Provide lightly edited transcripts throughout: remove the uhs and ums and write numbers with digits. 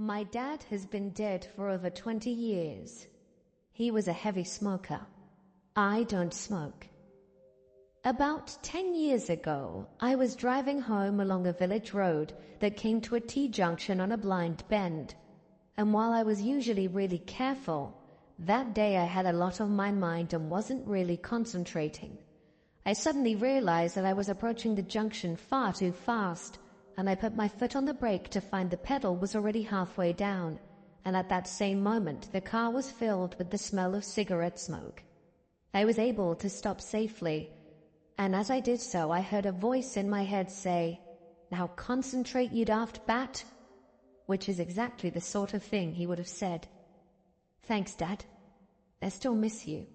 My dad has been dead for over 20 years. He was a heavy smoker. I don't smoke. About 10 years ago, I was driving home along a village road that came to a T-junction on a blind bend. And while I was usually really careful, that day I had a lot on my mind and wasn't really concentrating. I suddenly realized that I was approaching the junction far too fast, and I put my foot on the brake to find the pedal was already halfway down, and at that same moment the car was filled with the smell of cigarette smoke. I was able to stop safely, and as I did so I heard a voice in my head say, "Now concentrate, you daft bat," which is exactly the sort of thing he would have said. Thanks, Dad. I still miss you.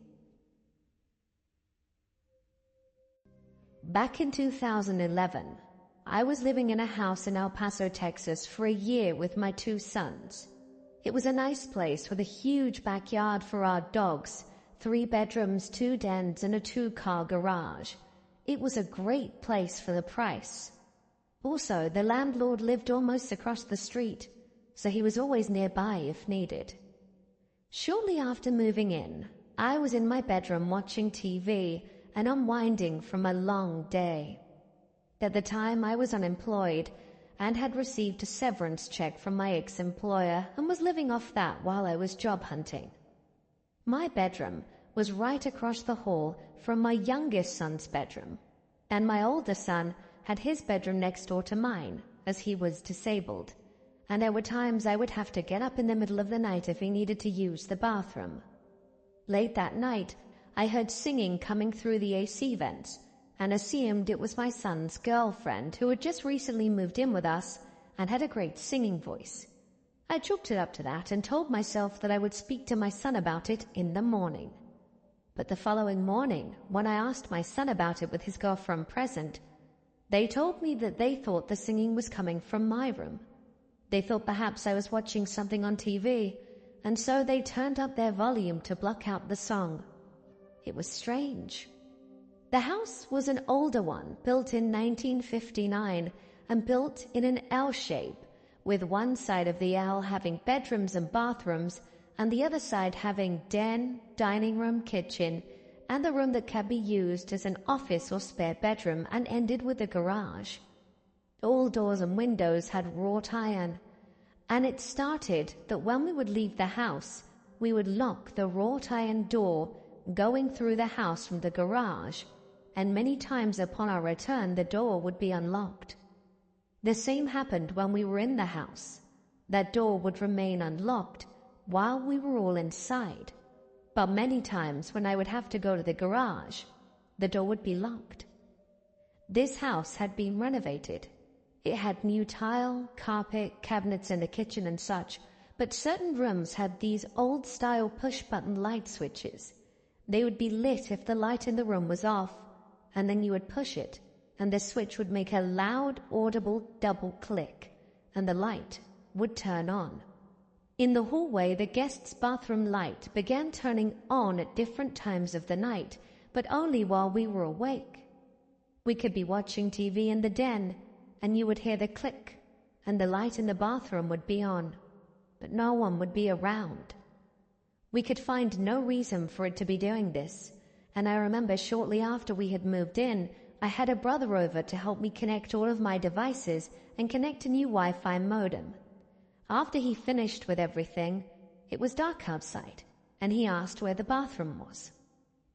Back in 2011, I was living in a house in El Paso, Texas for a year with my 2 sons. It was a nice place with a huge backyard for our dogs, 3 bedrooms, 2 dens, and a 2-car garage. It was a great place for the price. Also, the landlord lived almost across the street, so he was always nearby if needed. Shortly after moving in, I was in my bedroom watching TV and unwinding from a long day. At the time, I was unemployed and had received a severance check from my ex-employer and was living off that while I was job hunting. My bedroom was right across the hall from my youngest son's bedroom, and my older son had his bedroom next door to mine, as he was disabled, and there were times I would have to get up in the middle of the night if he needed to use the bathroom. Late that night, I heard singing coming through the AC vents, and assumed it was my son's girlfriend who had just recently moved in with us and had a great singing voice. I chalked it up to that and told myself that I would speak to my son about it in the morning. But the following morning, when I asked my son about it with his girlfriend present, they told me that they thought the singing was coming from my room. They thought perhaps I was watching something on TV, and so they turned up their volume to block out the song. It was strange. The house was an older one, built in 1959, and built in an L shape, with one side of the L having bedrooms and bathrooms, and the other side having den, dining room, kitchen, and the room that could be used as an office or spare bedroom and ended with a garage. All doors and windows had wrought iron, and it started that when we would leave the house, we would lock the wrought iron door going through the house from the garage, and many times upon our return the door would be unlocked. The same happened when we were in the house. That door would remain unlocked while we were all inside, but many times when I would have to go to the garage, the door would be locked. This house had been renovated. It had new tile, carpet, cabinets in the kitchen and such, but certain rooms had these old-style push-button light switches. They would be lit if the light in the room was off, and then you would push it, and the switch would make a loud, audible double click, and the light would turn on. In the hallway, the guest's bathroom light began turning on at different times of the night, but only while we were awake. We could be watching TV in the den, and you would hear the click, and the light in the bathroom would be on, but no one would be around. We could find no reason for it to be doing this, and I remember shortly after we had moved in, I had a brother over to help me connect all of my devices and connect a new Wi-Fi modem. After he finished with everything, it was dark outside, and he asked where the bathroom was.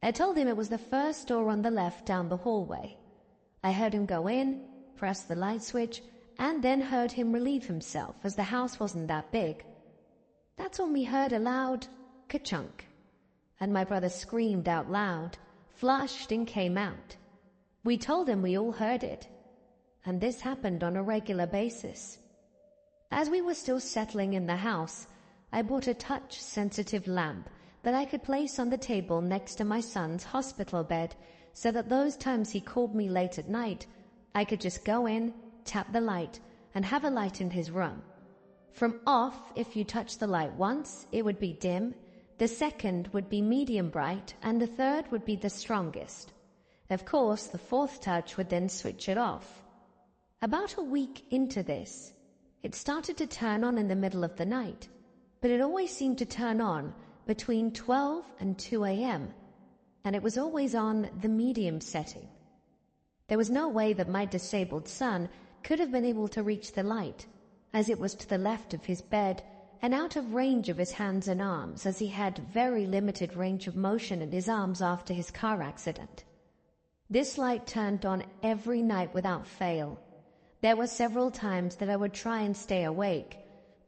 I told him it was the first door on the left down the hallway. I heard him go in, press the light switch, and then heard him relieve himself as the house wasn't that big. That's when we heard a loud ka-chunk, and my brother screamed out loud, flushed, and came out. We told him we all heard it, and this happened on a regular basis. As we were still settling in the house, I bought a touch-sensitive lamp that I could place on the table next to my son's hospital bed so that those times he called me late at night, I could just go in, tap the light, and have a light in his room. From off, if you touched the light once, it would be dim, the second would be medium bright, and the third would be the strongest. Of course, the fourth touch would then switch it off. About a week into this, It started to turn on in the middle of the night, but it always seemed to turn on between 12 and 2 a.m., and it was always on the medium setting. There was no way that my disabled son could have been able to reach the light, as it was to the left of his bed and out of range of his hands and arms, as he had very limited range of motion in his arms after his car accident. This light turned on every night without fail. There were several times that I would try and stay awake,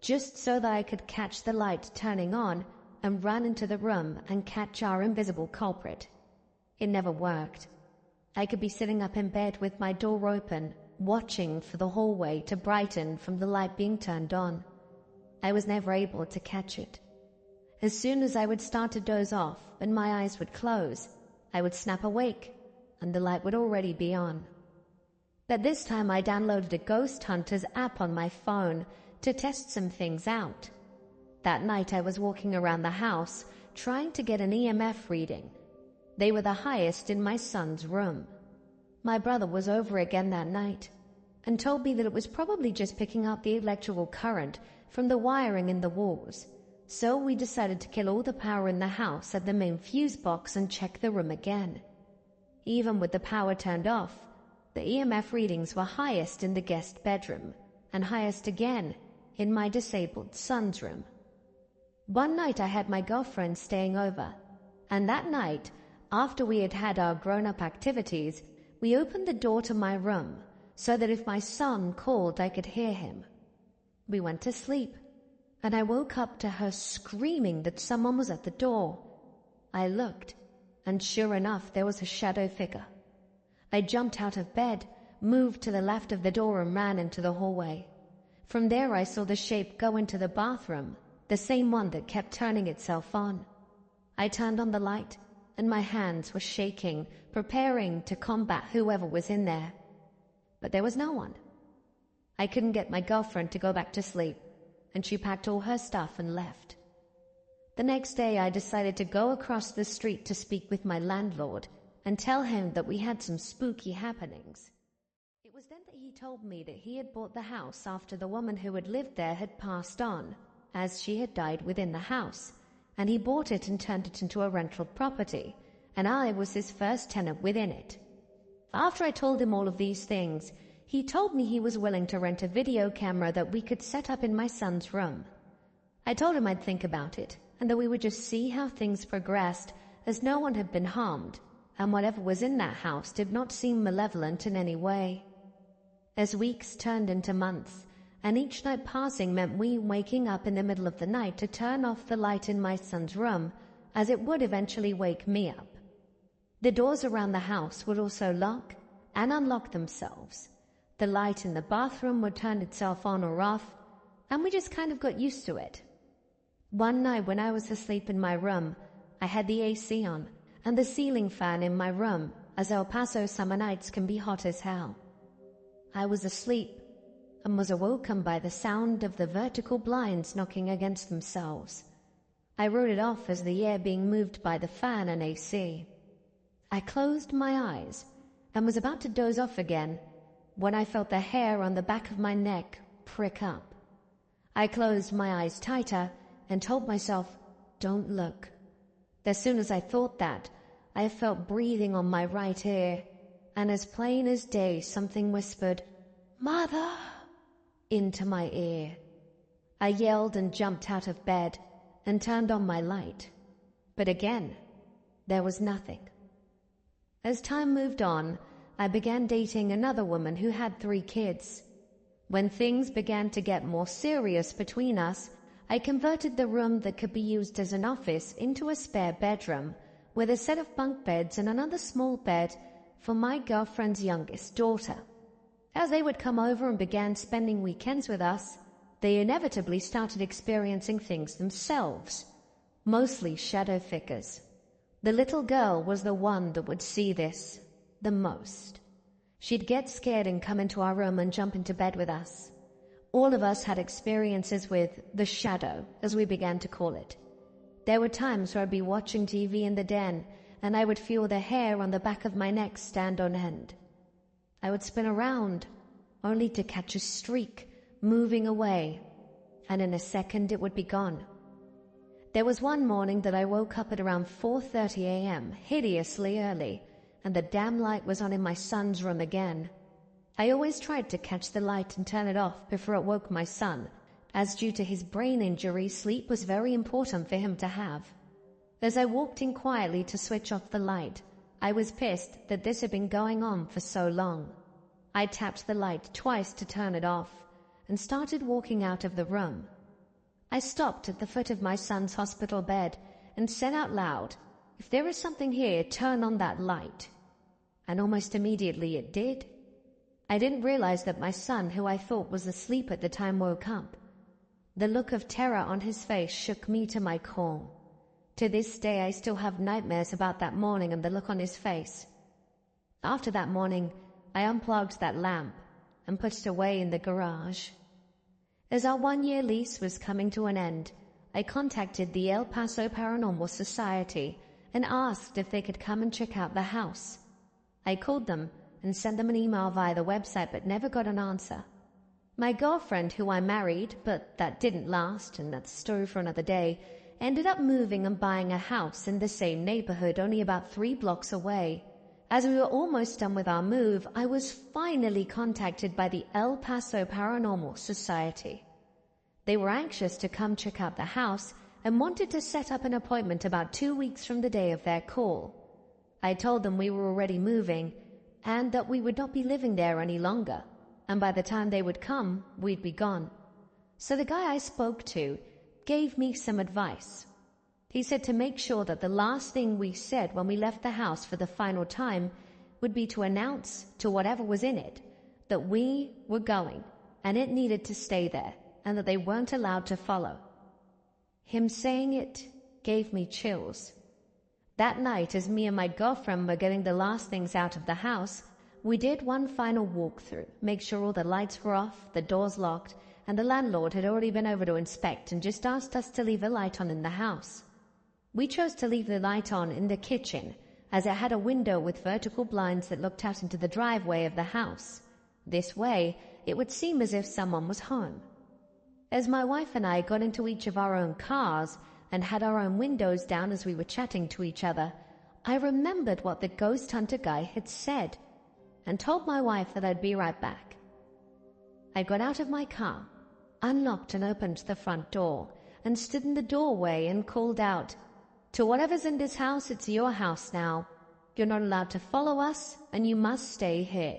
just so that I could catch the light turning on and run into the room and catch our invisible culprit. It never worked. I could be sitting up in bed with my door open, watching for the hallway to brighten from the light being turned on. I was never able to catch it. As soon as I would start to doze off and my eyes would close, I would snap awake and the light would already be on. But this time I downloaded a Ghost Hunters app on my phone to test some things out. That night I was walking around the house trying to get an EMF reading. They were the highest in my son's room. My brother was over again that night and told me that it was probably just picking up the electrical current from the wiring in the walls. So we decided to kill all the power in the house at the main fuse box and check the room again. Even with the power turned off, the EMF readings were highest in the guest bedroom and highest again in my disabled son's room. One night I had my girlfriend staying over, and that night, after we had had our grown-up activities, we opened the door to my room so that if my son called I could hear him. We went to sleep, and I woke up to her screaming that someone was at the door. I looked, and sure enough there was a shadow figure. I jumped out of bed, moved to the left of the door and ran into the hallway. From there I saw the shape go into the bathroom, the same one that kept turning itself on. I turned on the light, and my hands were shaking, preparing to combat whoever was in there. But there was no one. I couldn't get my girlfriend to go back to sleep, and she packed all her stuff and left. The next day I decided to go across the street to speak with my landlord and tell him that we had some spooky happenings. It was then that he told me that he had bought the house after the woman who had lived there had passed on, as she had died within the house, and he bought it and turned it into a rental property, and I was his first tenant within it. After I told him all of these things, he told me he was willing to rent a video camera that we could set up in my son's room. I told him I'd think about it, and that we would just see how things progressed, as no one had been harmed, and whatever was in that house did not seem malevolent in any way. As weeks turned into months, and each night passing meant we waking up in the middle of the night to turn off the light in my son's room, as it would eventually wake me up. The doors around the house would also lock and unlock themselves. The light in the bathroom would turn itself on or off, and we just kind of got used to it. One night when I was asleep in my room, I had the AC on and the ceiling fan in my room, as El Paso summer nights can be hot as hell. I was asleep and was awoken by the sound of the vertical blinds knocking against themselves. I wrote it off as the air being moved by the fan and AC. I closed my eyes and was about to doze off again when I felt the hair on the back of my neck prick up. I closed my eyes tighter and told myself, "Don't look." As soon as I thought that, I felt breathing on my right ear, and as plain as day something whispered, "Mother," into my ear. I yelled and jumped out of bed and turned on my light. But again, there was nothing. As time moved on, I began dating another woman who had 3 kids. When things began to get more serious between us, I converted the room that could be used as an office into a spare bedroom with a set of bunk beds and another small bed for my girlfriend's youngest daughter. As they would come over and began spending weekends with us, they inevitably started experiencing things themselves, mostly shadow figures. The little girl was the one that would see this the most. She'd get scared and come into our room and jump into bed with us. All of us had experiences with the shadow, as we began to call it. There were times where I'd be watching TV in the den, and I would feel the hair on the back of my neck stand on end. I would spin around, only to catch a streak moving away, and in a second it would be gone. There was one morning that I woke up at around 4:30 a.m., hideously early, and the damn light was on in my son's room again. I always tried to catch the light and turn it off before it woke my son, as due to his brain injury, sleep was very important for him to have. As I walked in quietly to switch off the light, I was pissed that this had been going on for so long. I tapped the light twice to turn it off and started walking out of the room. I stopped at the foot of my son's hospital bed and said out loud, "If there is something here, turn on that light." And almost immediately it did. I didn't realize that my son, who I thought was asleep at the time, woke up. The look of terror on his face shook me to my core. To this day, I still have nightmares about that morning and the look on his face. After that morning, I unplugged that lamp and put it away in the garage. As our 1-year lease was coming to an end, I contacted the El Paso Paranormal Society and asked if they could come and check out the house. I called them and sent them an email via the website but never got an answer. My girlfriend, who I married, but that didn't last, and that's a story for another day, ended up moving and buying a house in the same neighborhood only about 3 blocks away. As we were almost done with our move, I was finally contacted by the El Paso Paranormal Society. They were anxious to come check out the house and wanted to set up an appointment about 2 weeks from the day of their call. I told them we were already moving and that we would not be living there any longer, and by the time they would come, we'd be gone. So the guy I spoke to gave me some advice. He said to make sure that the last thing we said when we left the house for the final time would be to announce to whatever was in it that we were going and it needed to stay there and that they weren't allowed to follow. Him saying it gave me chills. That night, as me and my girlfriend were getting the last things out of the house, we did one final walkthrough, make sure all the lights were off, the doors locked, and the landlord had already been over to inspect and just asked us to leave a light on in the house. We chose to leave the light on in the kitchen, as it had a window with vertical blinds that looked out into the driveway of the house. This way, it would seem as if someone was home. As my wife and I got into each of our own cars and had our own windows down as we were chatting to each other, I remembered what the ghost hunter guy had said and told my wife that I'd be right back. I got out of my car, unlocked and opened the front door, and stood in the doorway and called out, "To whatever's in this house, it's your house now. You're not allowed to follow us, and you must stay here."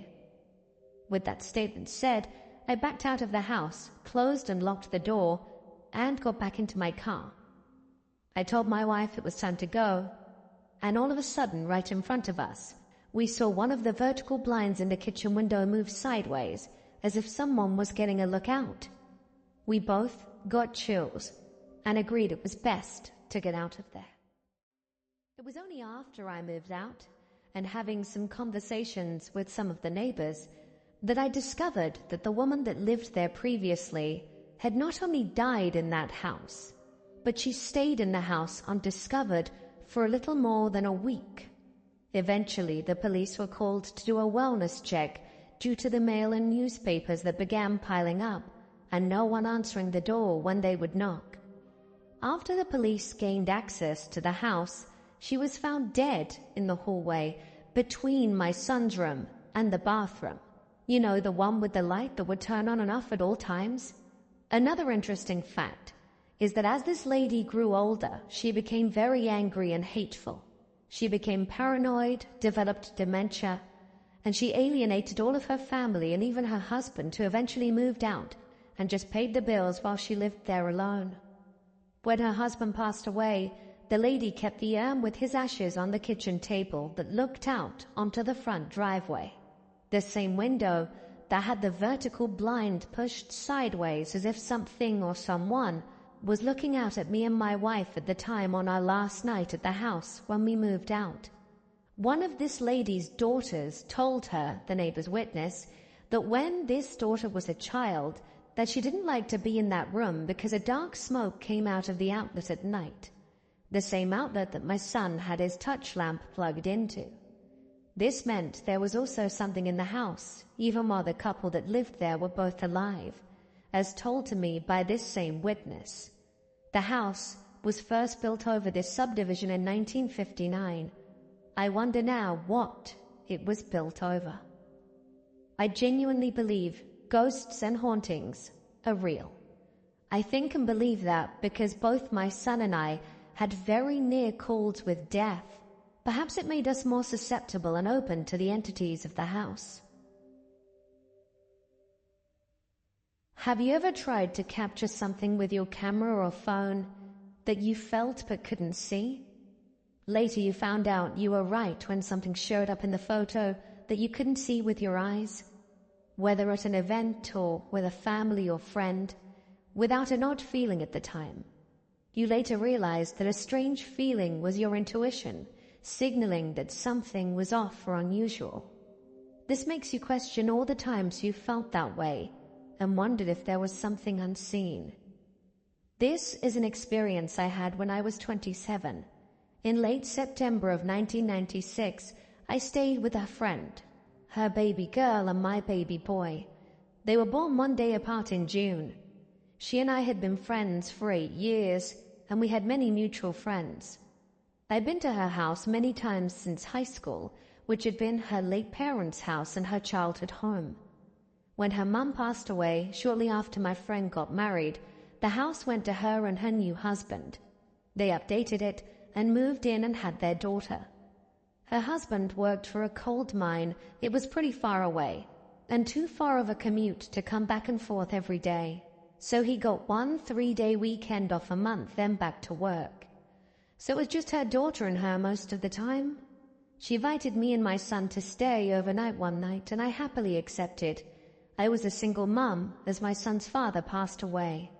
With that statement said, I backed out of the house, closed and locked the door, and got back into my car. I told my wife it was time to go, and all of a sudden, right in front of us, we saw one of the vertical blinds in the kitchen window move sideways, as if someone was getting a look out. We both got chills and agreed it was best to get out of there. It was only after I moved out and having some conversations with some of the neighbors that I discovered that the woman that lived there previously had not only died in that house, but she stayed in the house undiscovered for a little more than a week. Eventually, the police were called to do a wellness check due to the mail and newspapers that began piling up, and no one answering the door when they would knock. After the police gained access to the house, she was found dead in the hallway between my son's room and the bathroom. You know, the one with the light that would turn on and off at all times? Another interesting fact is that as this lady grew older, she became very angry and hateful. She became paranoid, developed dementia, and she alienated all of her family and even her husband, who eventually moved out and just paid the bills while she lived there alone. When her husband passed away, the lady kept the urn with his ashes on the kitchen table that looked out onto the front driveway. The same window that had the vertical blind pushed sideways as if something or someone was looking out at me and my wife at the time on our last night at the house when we moved out. One of this lady's daughters told her, the neighbor's witness, that when this daughter was a child, that she didn't like to be in that room because a dark smoke came out of the outlet at night, the same outlet that my son had his touch lamp plugged into. This meant there was also something in the house, even while the couple that lived there were both alive, as told to me by this same witness. The house was first built over this subdivision in 1959. I wonder now what it was built over. I genuinely believe ghosts and hauntings are real. I think and believe that because both my son and I had very near calls with death, perhaps it made us more susceptible and open to the entities of the house. Have you ever tried to capture something with your camera or phone that you felt but couldn't see? Later you found out you were right when something showed up in the photo that you couldn't see with your eyes, whether at an event or with a family or friend, without an odd feeling at the time. You later realized that a strange feeling was your intuition, signaling that something was off or unusual. This makes you question all the times you felt that way and wondered if there was something unseen. This is an experience I had when I was 27. In late September of 1996, I stayed with a friend, her baby girl and my baby boy. They were born one day apart in June. She and I had been friends for 8 years, and we had many mutual friends. I'd been to her house many times since high school, which had been her late parents' house and her childhood home. When her mum passed away shortly after my friend got married, the house went to her and her new husband. They updated it and moved in and had their daughter. Her husband worked for a coal mine. It was pretty far away, and too far of a commute to come back and forth every day. So he got 1 3-day weekend off a month, then back to work. So it was just her daughter and her most of the time. She invited me and my son to stay overnight one night, and I happily accepted. I was a single mum as my son's father passed away.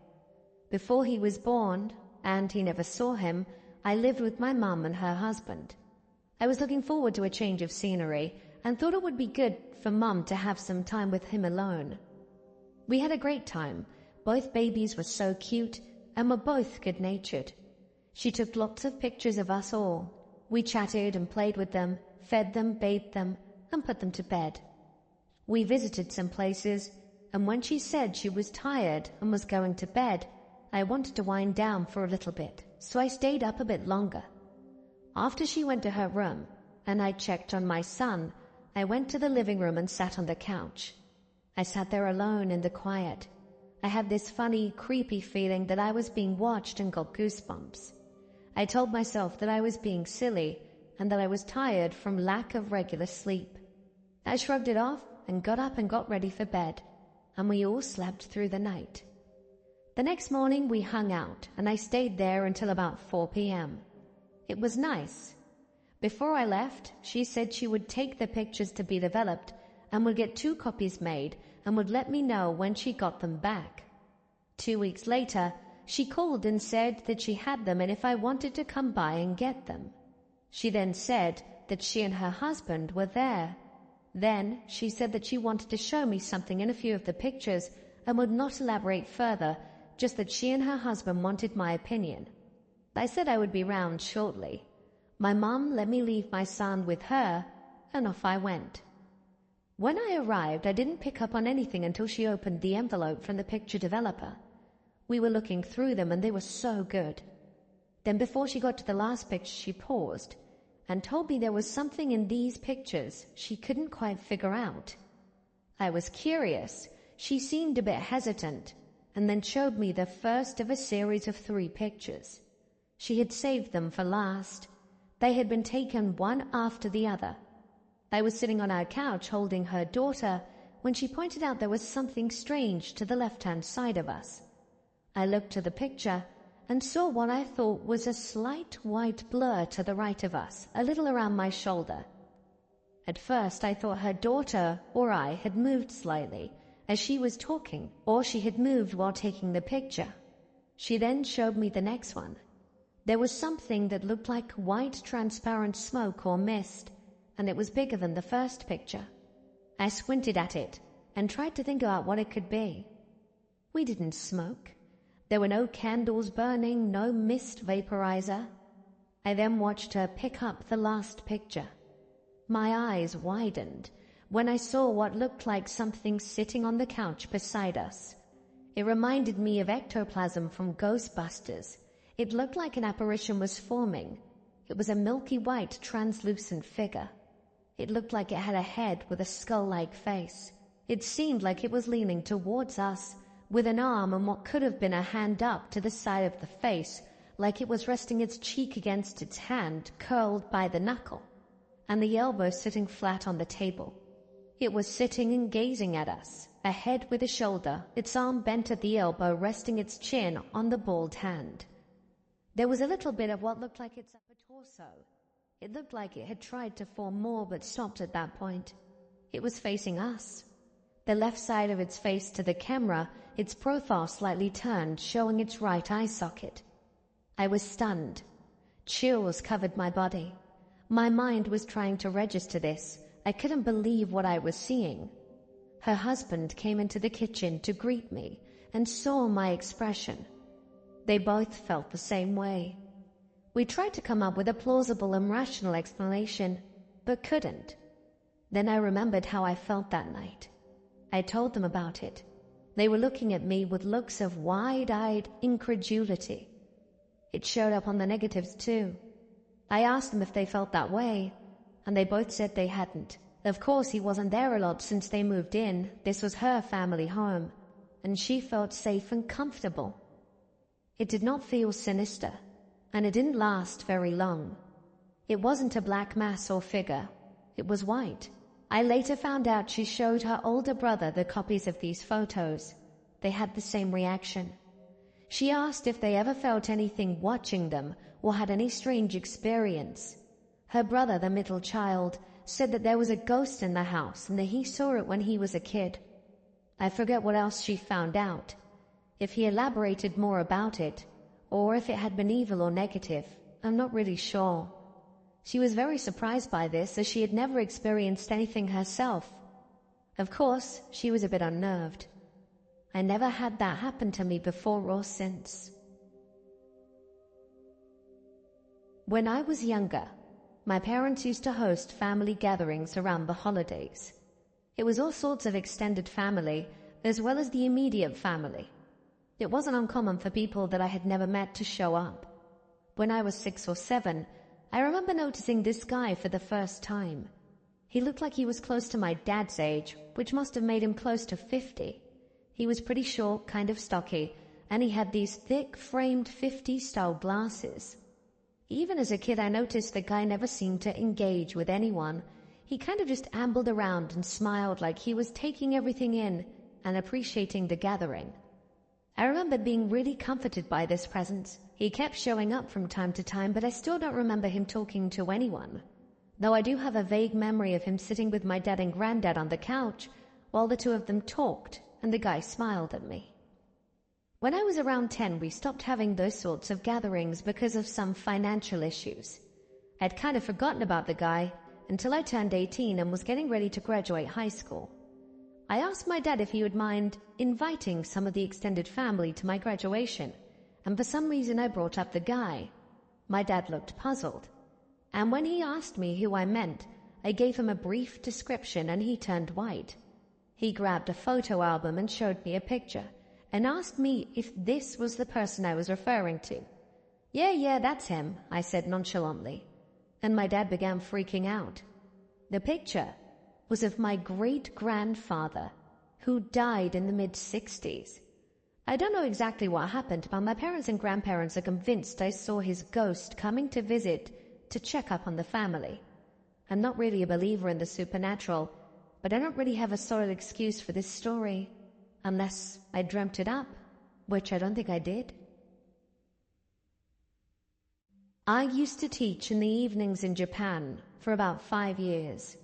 Before he was born, and he never saw him, I lived with my mum and her husband. I was looking forward to a change of scenery and thought it would be good for Mum to have some time with him alone. We had a great time. Both babies were so cute and were both good-natured. She took lots of pictures of us all. We chatted and played with them, fed them, bathed them, and put them to bed. We visited some places, and when she said she was tired and was going to bed, I wanted to wind down for a little bit, so I stayed up a bit longer. After she went to her room, and I checked on my son, I went to the living room and sat on the couch. I sat there alone in the quiet. I had this funny, creepy feeling that I was being watched and got goosebumps. I told myself that I was being silly and that I was tired from lack of regular sleep. I shrugged it off and got up and got ready for bed, and we all slept through the night. The next morning we hung out, and I stayed there until about 4 p.m. It was nice. Before I left, she said she would take the pictures to be developed and would get 2 copies made and would let me know when she got them back. 2 weeks later, she called and said that she had them and if I wanted to come by and get them. She then said that she and her husband were there. Then she said that she wanted to show me something in a few of the pictures and would not elaborate further, just that she and her husband wanted my opinion. I said I would be round shortly. My mum let me leave my son with her, and off I went. When I arrived, I didn't pick up on anything until she opened the envelope from the picture developer. We were looking through them, and they were so good. Then before she got to the last picture, she paused and told me there was something in these pictures she couldn't quite figure out. I was curious. She seemed a bit hesitant, and then showed me the first of a series of 3 pictures. She had saved them for last. They had been taken one after the other. I was sitting on our couch holding her daughter when she pointed out there was something strange to the left-hand side of us. I looked to the picture and saw what I thought was a slight white blur to the right of us, a little around my shoulder. At first I thought her daughter or I had moved slightly as she was talking, or she had moved while taking the picture. She then showed me the next one. There was something that looked like white transparent smoke or mist, and it was bigger than the first picture. I squinted at it and tried to think about what it could be. We didn't smoke. There were no candles burning, no mist vaporizer. I then watched her pick up the last picture. My eyes widened when I saw what looked like something sitting on the couch beside us. It reminded me of ectoplasm from Ghostbusters. It looked like an apparition was forming. It was a milky white, translucent figure. It looked like it had a head with a skull-like face. It seemed like it was leaning towards us, with an arm and what could have been a hand up to the side of the face, like it was resting its cheek against its hand, curled by the knuckle, and the elbow sitting flat on the table. It was sitting and gazing at us, a head with a shoulder, its arm bent at the elbow, resting its chin on the bald hand. There was a little bit of what looked like its upper torso. It looked like it had tried to form more but stopped at that point. It was facing us. The left side of its face to the camera, its profile slightly turned, showing its right eye socket. I was stunned. Chills covered my body. My mind was trying to register this. I couldn't believe what I was seeing. Her husband came into the kitchen to greet me and saw my expression. They both felt the same way. We tried to come up with a plausible and rational explanation, but couldn't. Then I remembered how I felt that night. I told them about it. They were looking at me with looks of wide-eyed incredulity. It showed up on the negatives too. I asked them if they felt that way, and they both said they hadn't. Of course, he wasn't there a lot since they moved in. This was her family home, and she felt safe and comfortable. It did not feel sinister, and it didn't last very long. It wasn't a black mass or figure. It was white. I later found out she showed her older brother the copies of these photos. They had the same reaction. She asked if they ever felt anything watching them or had any strange experience. Her brother, the middle child, said that there was a ghost in the house and that he saw it when he was a kid. I forget what else she found out, if he elaborated more about it, or if it had been evil or negative. I'm not really sure. She was very surprised by this, as she had never experienced anything herself. Of course, she was a bit unnerved. I never had that happen to me before or since. When I was younger, my parents used to host family gatherings around the holidays. It was all sorts of extended family, as well as the immediate family. It wasn't uncommon for people that I had never met to show up. When I was 6 or 7, I remember noticing this guy for the first time. He looked like he was close to my dad's age, which must have made him close to 50. He was pretty short, kind of stocky, and he had these thick, framed 50s-style glasses. Even as a kid, I noticed the guy never seemed to engage with anyone. He kind of just ambled around and smiled like he was taking everything in and appreciating the gathering. I remember being really comforted by this presence. He kept showing up from time to time, but I still don't remember him talking to anyone. Though I do have a vague memory of him sitting with my dad and granddad on the couch while the two of them talked, and the guy smiled at me. When I was around 10, we stopped having those sorts of gatherings because of some financial issues. I'd kind of forgotten about the guy until I turned 18 and was getting ready to graduate high school. I asked my dad if he would mind inviting some of the extended family to my graduation, and for some reason I brought up the guy. My dad looked puzzled, and when he asked me who I meant, I gave him a brief description and he turned white. He grabbed a photo album and showed me a picture, and asked me if this was the person I was referring to. Yeah, that's him, I said nonchalantly, and my dad began freaking out. The picture was of my great-grandfather, who died in the mid-60s. I don't know exactly what happened, but my parents and grandparents are convinced I saw his ghost coming to visit to check up on the family. I'm not really a believer in the supernatural, but I don't really have a solid excuse for this story. Unless I dreamt it up, which I don't think I did. I used to teach in the evenings in Japan for about 5 years.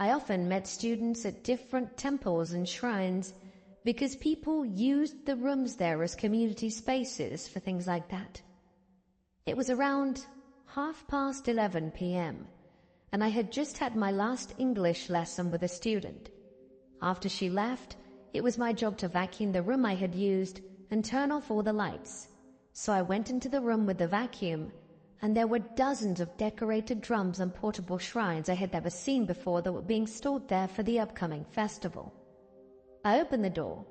I often met students at different temples and shrines because people used the rooms there as community spaces for things like that. It was around 11:30 p.m., and I had just had my last English lesson with a student. After she left, it was my job to vacuum the room I had used and turn off all the lights. So I went into the room with the vacuum, and there were dozens of decorated drums and portable shrines I had never seen before that were being stored there for the upcoming festival. I opened the door,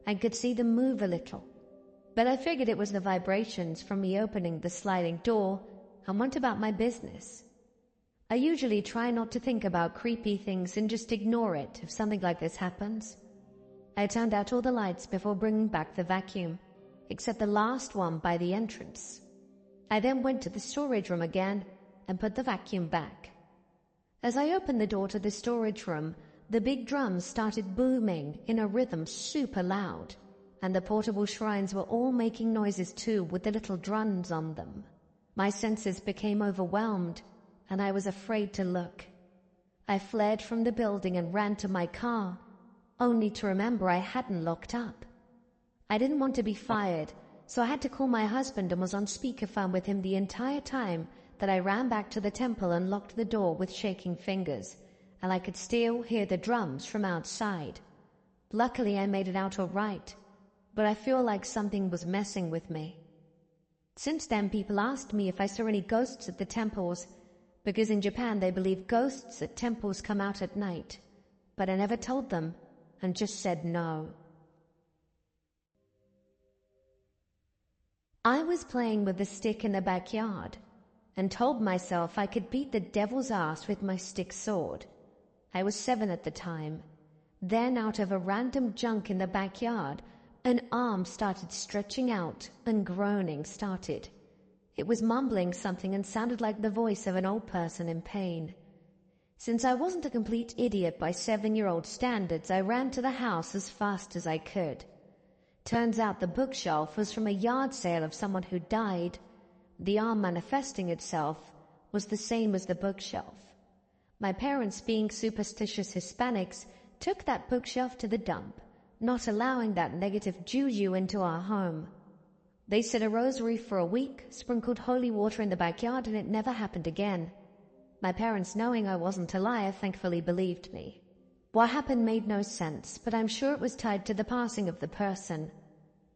I could see them move a little, but I figured it was the vibrations from me opening the sliding door and went about my business. I usually try not to think about creepy things and just ignore it if something like this happens. I turned out all the lights before bringing back the vacuum, except the last one by the entrance. I then went to the storage room again and put the vacuum back. As I opened the door to the storage room, the big drums started booming in a rhythm super loud, and the portable shrines were all making noises too with the little drums on them. My senses became overwhelmed, and I was afraid to look. I fled from the building and ran to my car, only to remember I hadn't locked up. I didn't want to be fired, so I had to call my husband and was on speakerphone with him the entire time that I ran back to the temple and locked the door with shaking fingers, and I could still hear the drums from outside. Luckily, I made it out all right, but I feel like something was messing with me. Since then, people asked me if I saw any ghosts at the temples, because in Japan they believe ghosts at temples come out at night, but I never told them and just said no. I was playing with a stick in the backyard and told myself I could beat the devil's ass with my stick sword. I was 7 at the time. Then, out of a random junk in the backyard, an arm started stretching out and groaning started. It was mumbling something and sounded like the voice of an old person in pain. Since I wasn't a complete idiot by 7-year-old standards, I ran to the house as fast as I could. Turns out the bookshelf was from a yard sale of someone who died. The arm manifesting itself was the same as the bookshelf. My parents, being superstitious Hispanics, took that bookshelf to the dump, not allowing that negative juju into our home. They said a rosary for a week, sprinkled holy water in the backyard, and it never happened again. My parents, knowing I wasn't a liar, thankfully believed me. What happened made no sense, but I'm sure it was tied to the passing of the person.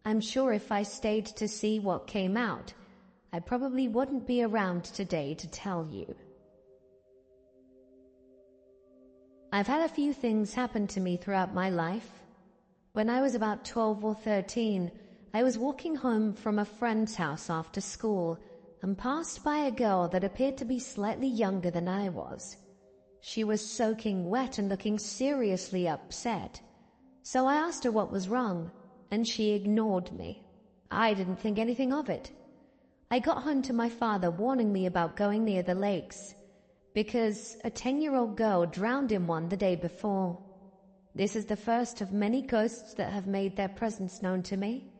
I'm sure if I stayed to see what came out, I probably wouldn't be around today to tell you. I've had a few things happen to me throughout my life. When I was about 12 or 13, I was walking home from a friend's house after school and passed by a girl that appeared to be slightly younger than I was. She was soaking wet and looking seriously upset. So I asked her what was wrong, and she ignored me. I didn't think anything of it. I got home to my father warning me about going near the lakes, because a 10-year-old girl drowned in one the day before. This is the first of many ghosts that have made their presence known to me.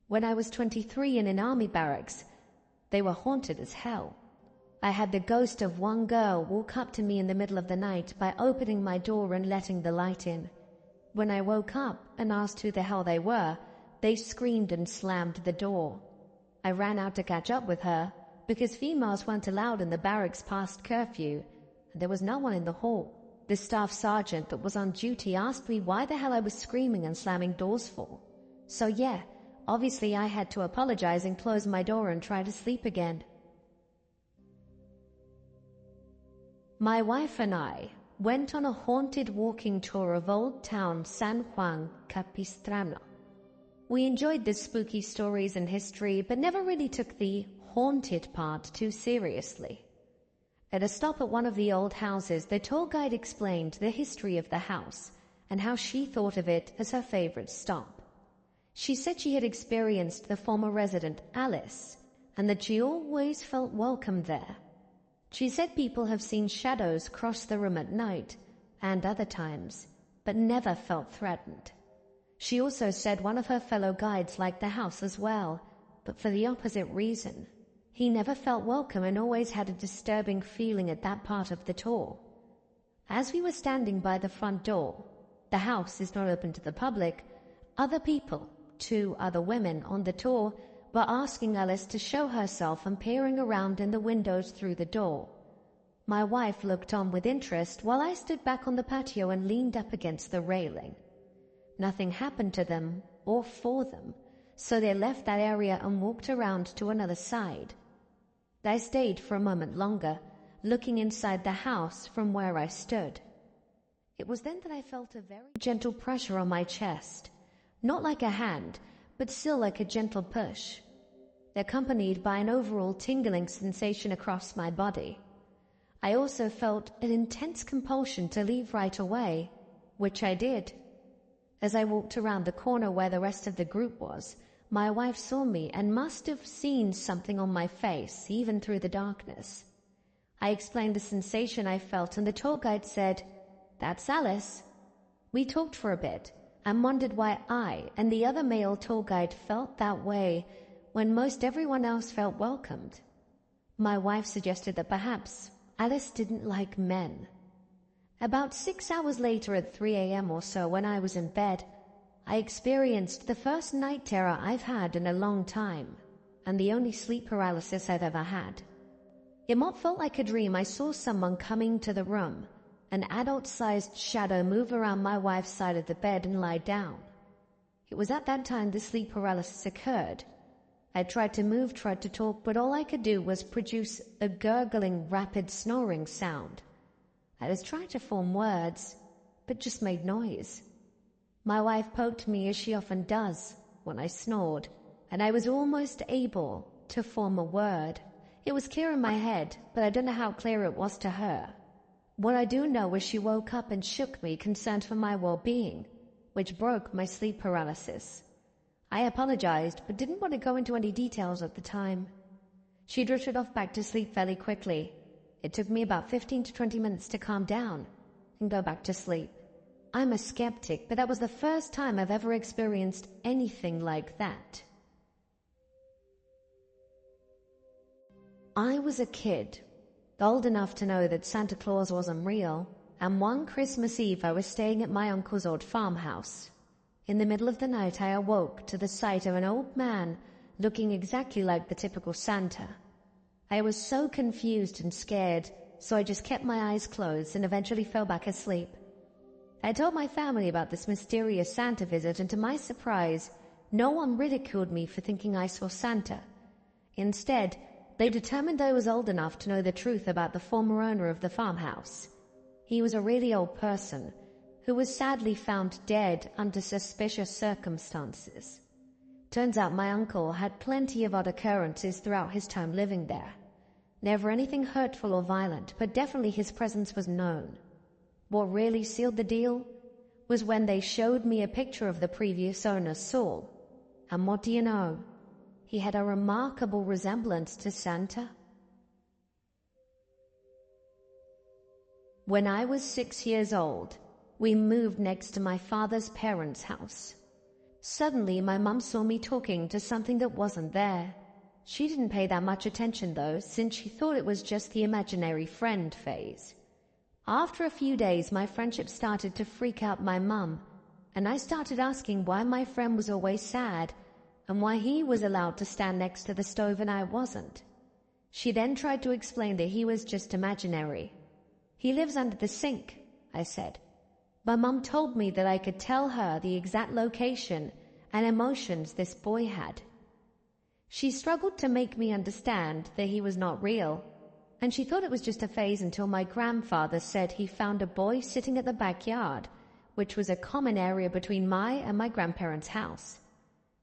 When I was 23 and in army barracks, they were haunted as hell. I had the ghost of one girl walk up to me in the middle of the night by opening my door and letting the light in. When I woke up and asked who the hell they were, they screamed and slammed the door. I ran out to catch up with her, because females weren't allowed in the barracks past curfew, and there was no one in the hall. The staff sergeant that was on duty asked me why the hell I was screaming and slamming doors for. So yeah, obviously I had to apologize and close my door and try to sleep again. My wife and I went on a haunted walking tour of Old Town San Juan Capistrano. We enjoyed the spooky stories and history, but never really took the haunted part too seriously. At a stop at one of the old houses, the tour guide explained the history of the house and how she thought of it as her favorite stop. She said she had experienced the former resident, Alice, and that she always felt welcome there. She said people have seen shadows cross the room at night and other times, but never felt threatened. She also said one of her fellow guides liked the house as well, but for the opposite reason. He never felt welcome and always had a disturbing feeling at that part of the tour. As we were standing by the front door, the house is not open to the public, other people, 2 other women on the tour, were asking Alice to show herself and peering around in the windows through the door. My wife looked on with interest while I stood back on the patio and leaned up against the railing. Nothing happened to them or for them, so they left that area and walked around to another side. I stayed for a moment longer, looking inside the house from where I stood. It was then that I felt a very gentle pressure on my chest, Not like a hand, but still like a gentle push, accompanied by an overall tingling sensation across my body. I also felt an intense compulsion to leave right away, which I did. As I walked around the corner where the rest of the group was, my wife saw me and must have seen something on my face, even through the darkness. I explained the sensation I felt, and the tour guide said, "That's Alice." We talked for a bit and wondered why I and the other male tour guide felt that way when most everyone else felt welcomed. My wife suggested that perhaps Alice didn't like men. About 6 hours later at 3 a.m. or so, when I was in bed, I experienced the first night terror I've had in a long time, and the only sleep paralysis I've ever had. In what felt like a dream, I saw someone coming to the room, an adult-sized shadow move around my wife's side of the bed and lie down. It was at that time the sleep paralysis occurred. I tried to move, tried to talk, but all I could do was produce a gurgling, rapid snoring sound. I was trying to form words, but just made noise. My wife poked me, as she often does, when I snored, and I was almost able to form a word. It was clear in my head, but I don't know how clear it was to her. What I do know is she woke up and shook me, concerned for my well-being, which broke my sleep paralysis. I apologized, but didn't want to go into any details at the time. She drifted off back to sleep fairly quickly. It took me about 15 to 20 minutes to calm down and go back to sleep. I'm a skeptic, but that was the first time I've ever experienced anything like that. I was a kid, old enough to know that Santa Claus wasn't real, and one Christmas Eve I was staying at my uncle's old farmhouse. In the middle of the night I awoke to the sight of an old man looking exactly like the typical Santa. I was so confused and scared, so I just kept my eyes closed and eventually fell back asleep. I told my family about this mysterious Santa visit, and to my surprise, no one ridiculed me for thinking I saw Santa. Instead, they determined I was old enough to know the truth about the former owner of the farmhouse. He was a really old person who was sadly found dead under suspicious circumstances. Turns out my uncle had plenty of odd occurrences throughout his time living there. Never anything hurtful or violent, but definitely his presence was known. What really sealed the deal was when they showed me a picture of the previous owner, Saul. And what do you know? He had a remarkable resemblance to Santa. When I was 6 years old, we moved next to my father's parents' house. Suddenly, my mum saw me talking to something that wasn't there. She didn't pay that much attention though, since she thought it was just the imaginary friend phase. After a few days, my friendship started to freak out my mum, and I started asking why my friend was always sad and why he was allowed to stand next to the stove and I wasn't. She then tried to explain that he was just imaginary. "He lives under the sink," I said. My mum told me that I could tell her the exact location and emotions this boy had. She struggled to make me understand that he was not real, and she thought it was just a phase until my grandfather said he found a boy sitting at the backyard, which was a common area between my and my grandparents' house.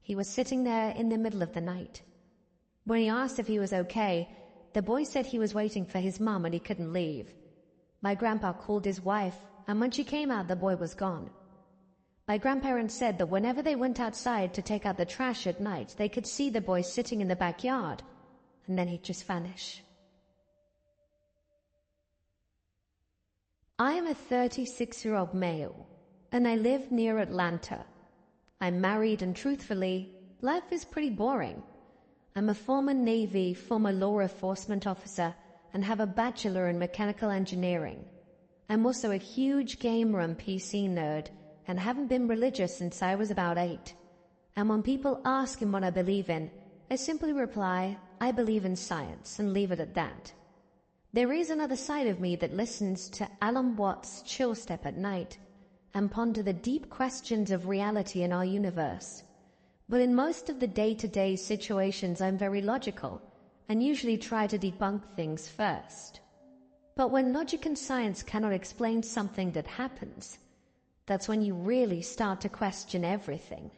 He was sitting there in the middle of the night. When he asked if he was okay, the boy said he was waiting for his mum and he couldn't leave. My grandpa called his wife, and when she came out, the boy was gone. My grandparents said that whenever they went outside to take out the trash at night, they could see the boy sitting in the backyard, and then he'd just vanish. I am a 36-year-old male, and I live near Atlanta. I'm married, and truthfully, life is pretty boring. I'm a former Navy, former law enforcement officer, and have a bachelor in mechanical engineering. I'm also a huge gamer and PC nerd, and haven't been religious since I was about 8. And when people ask him what I believe in, I simply reply, I believe in science, and leave it at that. There is another side of me that listens to Alan Watts' Chill Step at night and ponder the deep questions of reality in our universe. But in most of the day-to-day situations, I'm very logical and usually try to debunk things first. But when logic and science cannot explain something that happens, that's when you really start to question everything.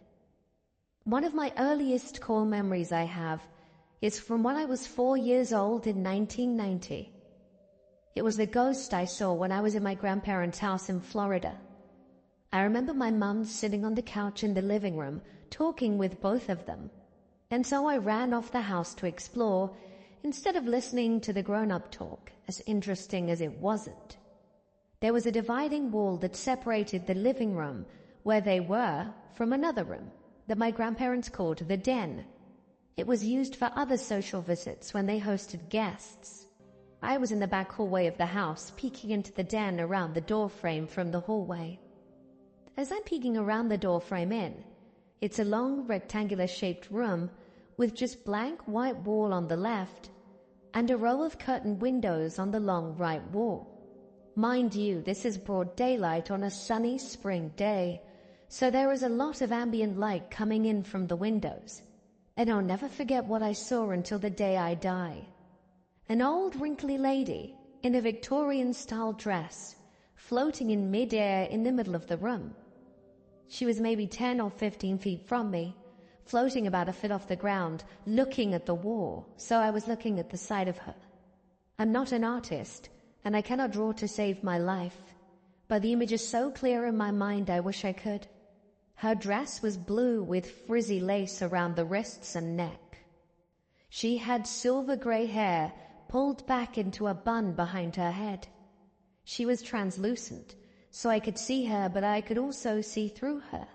One of my earliest core memories I have is from when I was 4 years old in 1990. It was the ghost I saw when I was in my grandparents' house in Florida. I remember my mum sitting on the couch in the living room talking with both of them, and so I ran off the house to explore instead of listening to the grown-up talk, as interesting as it wasn't. There was a dividing wall that separated the living room where they were from another room that my grandparents called the den. It was used for other social visits when they hosted guests. I was in the back hallway of the house, peeking into the den around the doorframe from the hallway. As I'm peeking around the doorframe it's a long rectangular-shaped room with just blank white wall on the left and a row of curtained windows on the long right wall. Mind you, this is broad daylight on a sunny spring day, so there is a lot of ambient light coming in from the windows, and I'll never forget what I saw until the day I die. An old wrinkly lady in a Victorian-style dress floating in mid-air in the middle of the room. She was maybe 10 or 15 feet from me, floating about a foot off the ground, looking at the wall, so I was looking at the side of her. I'm not an artist, and I cannot draw to save my life, but the image is so clear in my mind I wish I could. Her dress was blue with frizzy lace around the wrists and neck. She had silver grey hair pulled back into a bun behind her head. She was translucent, so I could see her, but I could also see through her.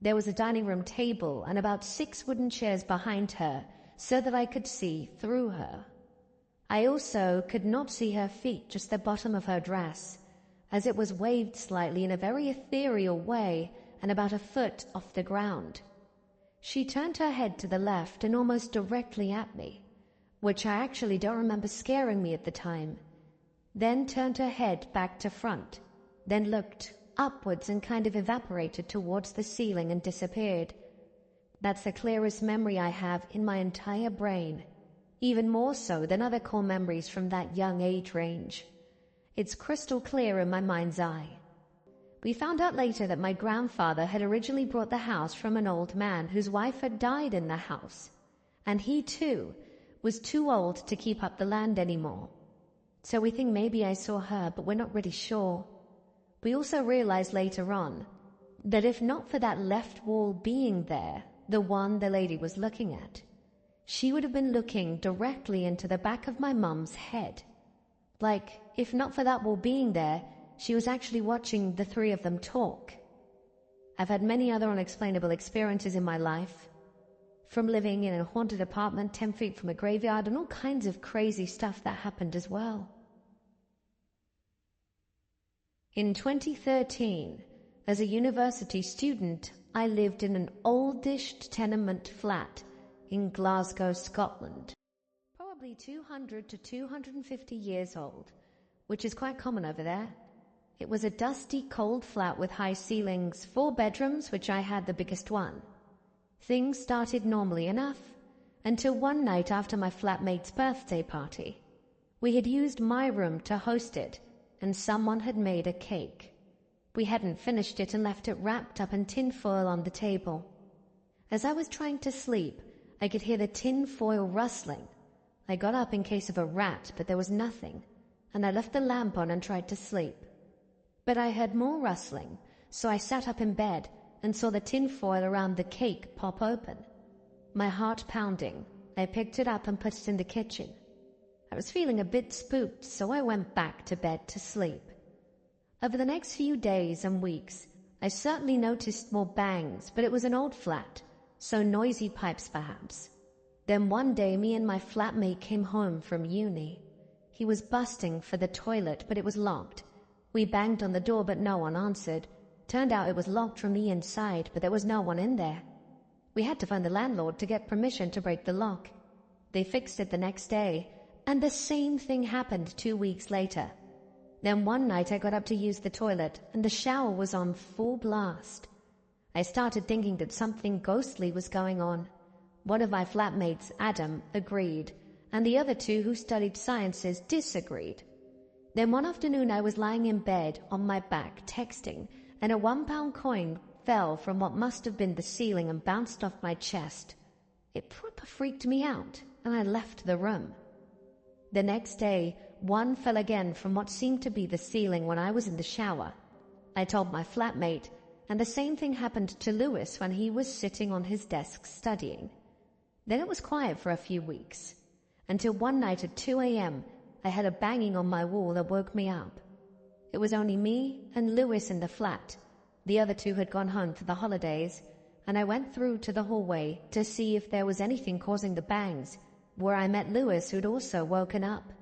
There was a dining room table and about 6 wooden chairs behind her so that I could see through her. I also could not see her feet, just the bottom of her dress, as it was waved slightly in a very ethereal way and about a foot off the ground. She turned her head to the left and almost directly at me, which I actually don't remember scaring me at the time, then turned her head back to front, then looked upwards and kind of evaporated towards the ceiling and disappeared. That's the clearest memory I have in my entire brain, even more so than other core memories from that young age range. It's crystal clear in my mind's eye. We found out later that my grandfather had originally bought the house from an old man whose wife had died in the house, and he too was too old to keep up the land anymore. So we think maybe I saw her, but we're not really sure. We also realized later on that if not for that left wall being there, the one the lady was looking at, she would have been looking directly into the back of my mum's head. Like, if not for that wall being there, she was actually watching the three of them talk. I've had many other unexplainable experiences in my life, from living in a haunted apartment 10 feet from a graveyard and all kinds of crazy stuff that happened as well. In 2013, as a university student, I lived in an oldish tenement flat in Glasgow, Scotland. Probably 200 to 250 years old, which is quite common over there. It was a dusty, cold flat with high ceilings, 4 bedrooms, which I had the biggest one. Things started normally enough, until one night after my flatmate's birthday party. We had used my room to host it, and someone had made a cake. We hadn't finished it and left it wrapped up in tinfoil on the table. As I was trying to sleep, I could hear the tinfoil rustling. I got up in case of a rat, but there was nothing, and I left the lamp on and tried to sleep. But I heard more rustling, so I sat up in bed and saw the tinfoil around the cake pop open. My heart pounding, I picked it up and put it in the kitchen. I was feeling a bit spooked, so I went back to bed to sleep. Over the next few days and weeks, I certainly noticed more bangs, but it was an old flat, so noisy pipes perhaps. Then one day me and my flatmate came home from uni. He was busting for the toilet, but it was locked. We banged on the door, but no one answered. Turned out it was locked from the inside, but there was no one in there. We had to phone the landlord to get permission to break the lock. They fixed it the next day, and the same thing happened 2 weeks later. Then one night I got up to use the toilet, and the shower was on full blast. I started thinking that something ghostly was going on. One of my flatmates, Adam, agreed, and the other 2 who studied sciences disagreed. Then one afternoon I was lying in bed on my back texting, and a £1 coin fell from what must have been the ceiling and bounced off my chest. It proper freaked me out, and I left the room. The next day, one fell again from what seemed to be the ceiling when I was in the shower. I told my flatmate, and the same thing happened to Lewis when he was sitting on his desk studying. Then it was quiet for a few weeks, until one night at 2 a.m. I had a banging on my wall that woke me up. It was only me and Lewis in the flat. The other two had gone home for the holidays, and I went through to the hallway to see if there was anything causing the bangs, where I met Lewis, who'd also woken up.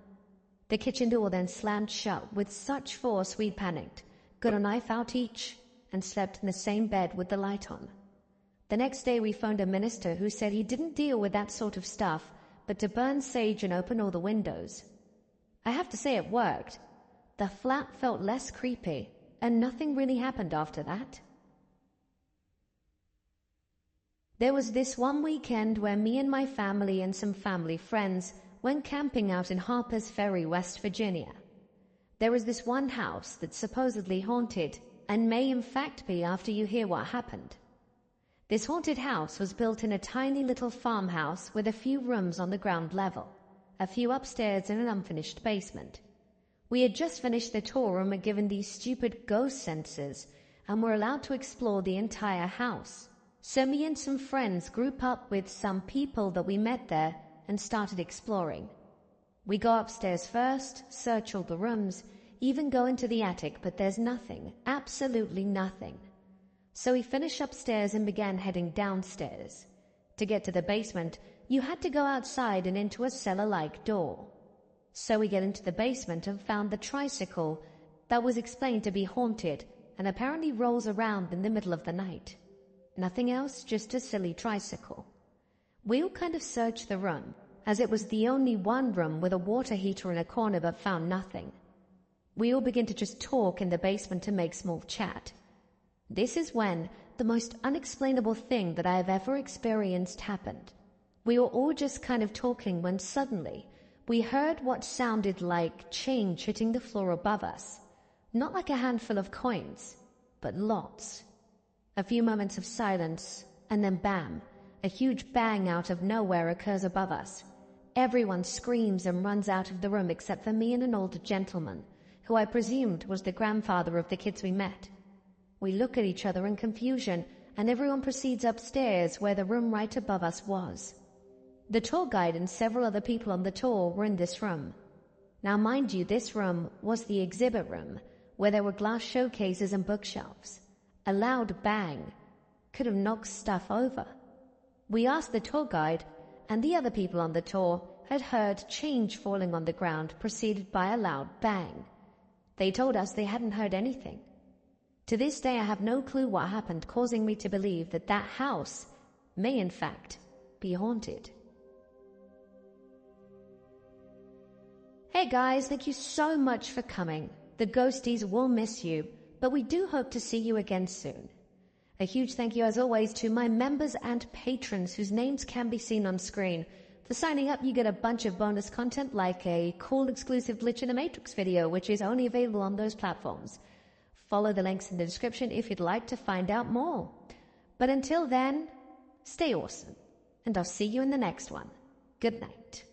The kitchen door then slammed shut with such force we panicked, got a knife out each, and slept in the same bed with the light on. The next day we phoned a minister who said he didn't deal with that sort of stuff, but to burn sage and open all the windows. I have to say it worked. The flat felt less creepy, and nothing really happened after that. There was this one weekend where me and my family and some family friends went camping out in Harper's Ferry, West Virginia. There was this one house that's supposedly haunted, and may in fact be after you hear what happened. This haunted house was built in a tiny little farmhouse with a few rooms on the ground level, a few upstairs and an unfinished basement. We had just finished the tour and were given these stupid ghost sensors and were allowed to explore the entire house. So me and some friends group up with some people that we met there and started exploring. We go upstairs first, search all the rooms, even go into the attic, but there's nothing, absolutely nothing. So we finish upstairs and began heading downstairs. To get to the basement, you had to go outside and into a cellar-like door. So we get into the basement and found the tricycle that was explained to be haunted and apparently rolls around in the middle of the night. Nothing else, just a silly tricycle. We all kind of searched the room, as it was the only one room with a water heater in a corner, but found nothing. We all begin to just talk in the basement to make small chat. This is when the most unexplainable thing that I have ever experienced happened. We were all just kind of talking when suddenly we heard what sounded like change hitting the floor above us. Not like a handful of coins, but lots. A few moments of silence, and then bam, a huge bang out of nowhere occurs above us. Everyone screams and runs out of the room except for me and an older gentleman, who I presumed was the grandfather of the kids we met. We look at each other in confusion, and everyone proceeds upstairs where the room right above us was. The tour guide and several other people on the tour were in this room. Now mind you, this room was the exhibit room, where there were glass showcases and bookshelves. A loud bang could have knocked stuff over. We asked the tour guide, and the other people on the tour had heard change falling on the ground preceded by a loud bang. They told us they hadn't heard anything. To this day I have no clue what happened, causing me to believe that that house may in fact be haunted. Hey guys, thank you so much for coming. The ghosties will miss you, but we do hope to see you again soon. A huge thank you as always to my members and patrons whose names can be seen on screen. For signing up, you get a bunch of bonus content like a cool exclusive Glitch in the Matrix video, which is only available on those platforms. Follow the links in the description if you'd like to find out more. But until then, stay awesome, and I'll see you in the next one. Good night.